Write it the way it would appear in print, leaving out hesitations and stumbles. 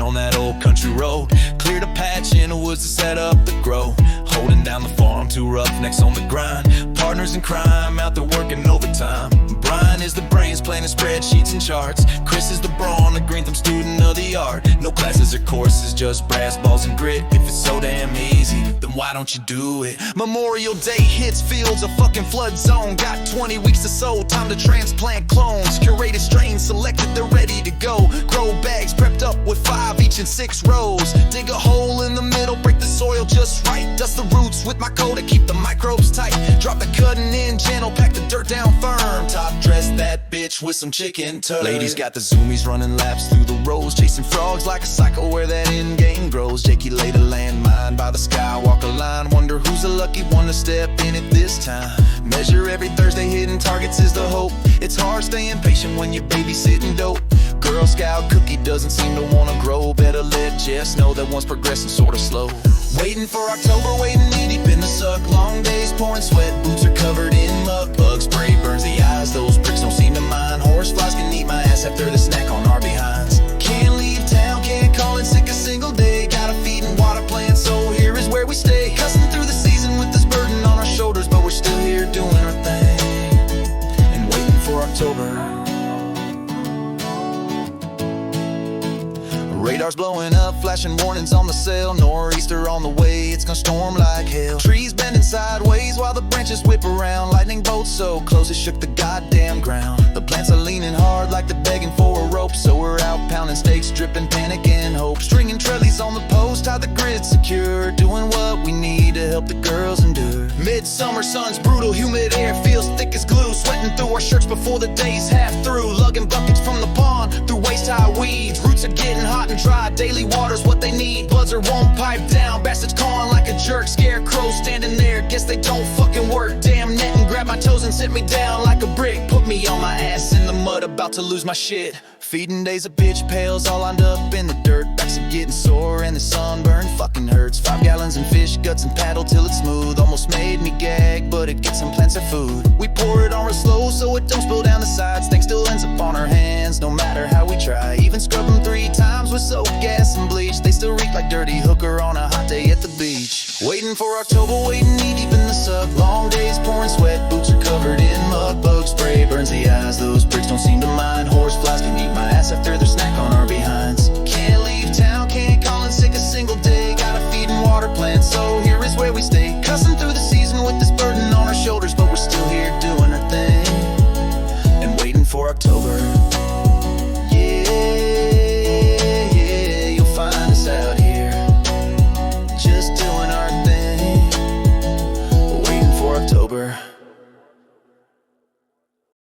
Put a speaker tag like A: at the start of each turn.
A: Cruising on that old country road, cleared a patch in the woods to set up the grow. Holding down the farm, two roughnecks on the grind, partners in crime out there working overtime. Brian is the brains planning spreadsheets and charts. Chris is the brawn, the Green Thumb student of the art. No classes or courses, just brass balls and grit. If it's so damn easy, then why don't you do it? Memorial Day hits, fields a fucking flood zone. Got 20 weeks to sow, time to transplant clones. Curated strains selected, they're ready to go. Grow bags prepped up with 5 each in 6 rows. Dig a hole in the middle, break the soil just right. Dust the roots with my coat to keep the microbes tight. Drop the cutting in gentle, pack the dirt down firm. Top dress that bitch with some chicken turd. Ladies got the zoomies running laps through the rows, chasing frogs like a psycho where that end game grows. Jakey laid a landmine by the Skywalker line. Wonder who's the lucky one to step in it this time. Measure every Thursday, hitting targets is the hope. It's hard staying patient when you're babysitting dope. Girl Scout cookie doesn't seem to wanna grow. Better let Jess know that one's progressing sorta slow. Waiting for October, waiting knee deep in the suck. Long days pouring sweat, boots are covered in muck. Bug spray burns the eyes, those pricks don't seem to mind. Horseflies can eat my ass after the snack on our behinds. Can't leave town, can't call in sick a single day. Got a feed and water plan, so here is where we stay. Cussing through the season with this burden on our shoulders, but we're still here doing our thing and waiting for October. Radar's blowing up, flashing warnings on the sail. Nor'easter on the way, it's gonna storm like hell. Trees bending sideways while the branches whip around. Lightning bolts so close it shook the goddamn ground. The plants are leaning hard like they're begging for a rope. So we're out pounding stakes, dripping panic and hope. Stringing trellies on the post, how the grid secure. Doing what we need to help the girls endure. Midsummer sun's brutal, humid air feels thick as glue. Sweating through our shirts before the day's half through. Lugging buckets from the pond through waist-high weeds. Roots are getting hot and dry, daily water's what they need. Buzzer won't pipe down, bastards calling like a jerk. Scarecrow standing there, guess they don't fucking work. Damn net and grab my toes and sit me down like a brick. Put me on my ass in the mud, about to lose my shit. Feeding days of bitch pails all lined up in the dirt. Backs are getting sore and the sunburn fucking hurts. 5 gallons in fish guts and paddle till it's smooth. Almost made me gag, but it gets some plants of food. We pour it on real slow so it don't spill down the sides. Thing still ends up on our hands no matter how we try. Even scrub them 3 times with soap, gas and bleach. They still reek like dirty hooker on a hot day at the beach. Waiting for October, waiting knee deep in the suck. Long days pouring sweat, boots are covered in mud. Bug spray burns the eyes, those pricks don't seem to mind. Horseflies can eat my ass after they're